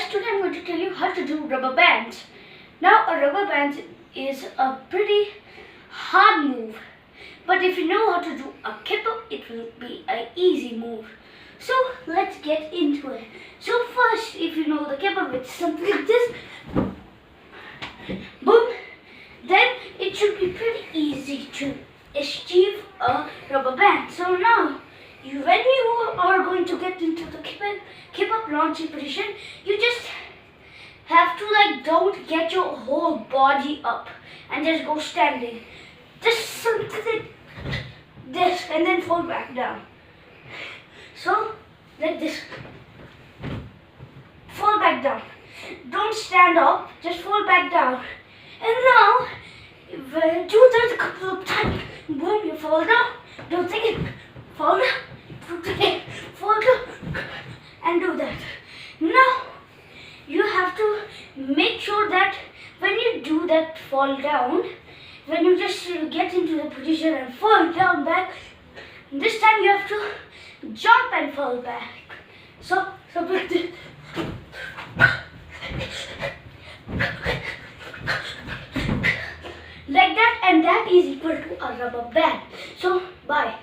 guys, today I'm going to tell you how to do rubber bands. Now a rubber band is a pretty hard move, but if you know how to do a kipper, it will be an easy move. So let's get into it. So first, if you know the kipper with something like this, boom, then it should be pretty easy to achieve a rubber band. So now, when you are going to get into the keep up launching position, you just have to don't get your whole body up and just go standing. Just something like this and then fall back down. So like this. Fall back down. Don't stand up, just fall back down. And now, do that a couple of times. Boom, you fall down. Do it again. Fall down. Do it again. Fall down. And do that. Now, you have to make sure that when you do that fall down, when you just get into the position and fall down back, this time you have to jump and fall back. So like this. Like that, and that is equal to a rubber band. So bye.